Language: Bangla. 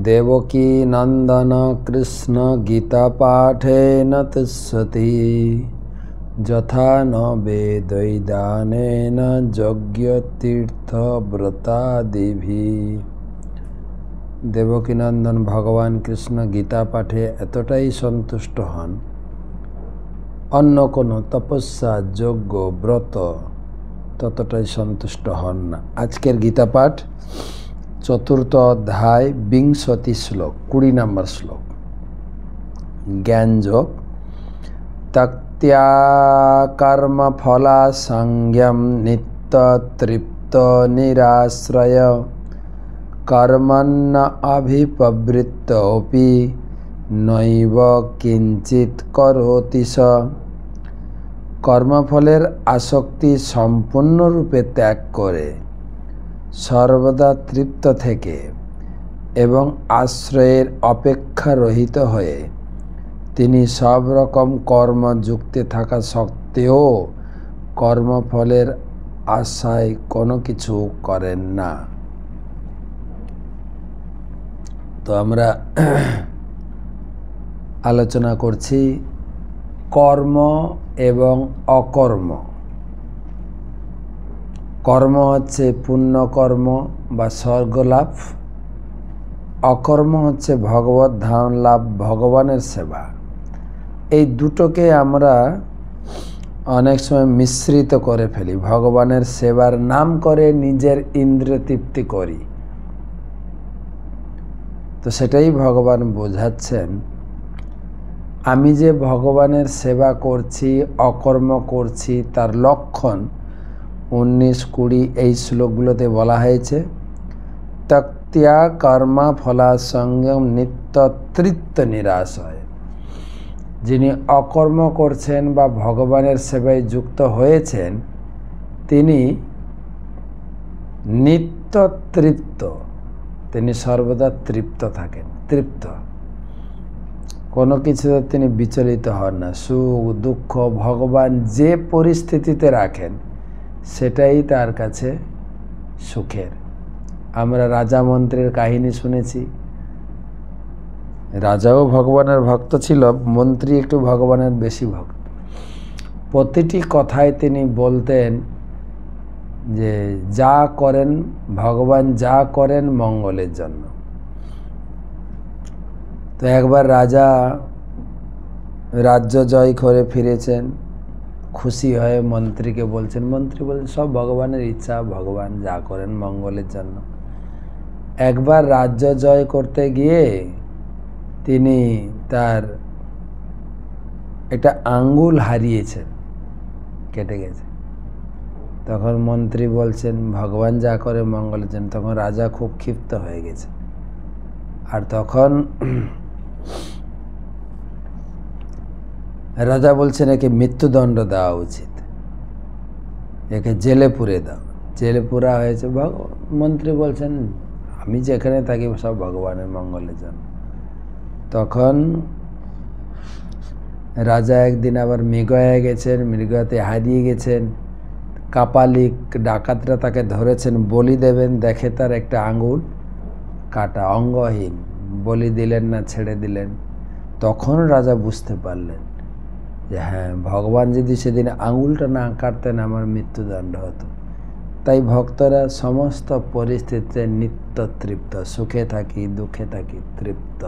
देवकी नंदन कृष्ण गीता पाठेन तुष्यति यथा न वेदैदानेन यज्ञतीर्थव्रतादिभिः। देवकी नंदन भगवान कृष्ण गीता पाठे एतटाई सन्तुष्ट हन अन्य कोनो तपस्या यज्ञ व्रत ततटाई सन्तुष्ट हन ना। आजकेर गीता पाठ चतुर्थ अध्याय 20 श्लोक 20 नम्बर श्लोक ज्ञानयोग। त्यक्त्या कर्मफलासंज्ञं नित्यतृप्त निराश्रय कर्मण्य अभिप्रवृत्तोऽपि नैव किंचित करोति स। कर्मफलेर आसक्ति सम्पूर्ण रूपे त्याग करे सर्वदा तृप्त थेके एवं आश्रयेर अपेक्षा रहित हये तिनि सब रकम कर्म जुक्ते थाका सत्त्वेও कर्मफलेर आशाय कोनो किछु करेन ना। तो आमरा आलोचना करछि कर्म एवं अकर्म। कर्म हच्छे पुण्य कर्म बा स्वर्ग लाभ, अकर्म हच्छे भगवत धाम लाभ भगवानेर सेवा। এই দুটোকে আমরা অনেক সময় মিশ্রিত করে ফেলি, ভগবানের সেবার নাম করে নিজের ইন্দ্রিয় তৃপ্তি করি। তো সেটাই ভগবান বোঝাচ্ছেন, আমি যে ভগবানের সেবা করছি অকর্ম করছি তার লক্ষণ 19-20 এই শ্লোকগুলোতে বলা হয়েছে। त्यक्त्या कर्मफलासंज्ञं नित्यतृप्त निराश्रय। যিনি অকর্ম করছেন বা ভগবানের সেবায় যুক্ত হয়েছেন তিনি নিত্য তৃপ্ত, তিনি সর্বদা তৃপ্ত থাকেন। তৃপ্ত, কোনো কিছুতে তিনি বিচলিত হন না। সুখ দুঃখ ভগবান যে পরিস্থিতিতে রাখেন সেটাই তার কাছে সুখের। আমরা রাজা মন্ত্রীর কাহিনী শুনেছি, রাজাও ভগবানের ভক্ত ছিল, মন্ত্রী একটু ভগবানের বেশি ভক্ত। প্রতিটি কথায় তিনি বলতেন যে যা করেন ভগবান যা করেন মঙ্গলের জন্য। তো একবার রাজা রাজ্য জয় করে ফিরেছেন, খুশি হয়ে মন্ত্রীকে বলছেন, মন্ত্রী বলছেন সব ভগবানের ইচ্ছা, ভগবান যা করেন মঙ্গলের জন্য। একবার রাজ্য জয় করতে গিয়ে তিনি তার একটা আঙ্গুল হারিয়েছেন, কেটে গেছে। তখন মন্ত্রী বলছেন ভগবান যা করে মঙ্গলের জন্য। তখন রাজা খুব ক্ষিপ্ত হয়ে গেছে, আর তখন রাজা বলছেন একে মৃত্যুদণ্ড দেওয়া উচিত, একে জেলে পুরে দাও। জেলে পুরা হয়েছে। মন্ত্রী বলছেন আমি যেখানে থাকি সব ভগবানের মঙ্গলের জন্য। তখন রাজা একদিন আবার মৃগয়া গেছেন, মৃগয়াতে হারিয়ে গেছেন। কাপালিক ডাকাতরা তাকে ধরেছেন, বলি দেবেন, দেখে তার একটা আঙুল কাটা, অঙ্গহীন। বলি দিলেন না, ছেড়ে দিলেন। তখন রাজা বুঝতে পারলেন যে হ্যাঁ, ভগবান যদি সেদিন আঙুলটা না কাটতেন আমার মৃত্যুদণ্ড হতো। তাই ভক্তরা সমস্ত পরিস্থিতিতে নিত্য তৃপ্ত, সুখে থাকি দুঃখে থাকি তৃপ্ত।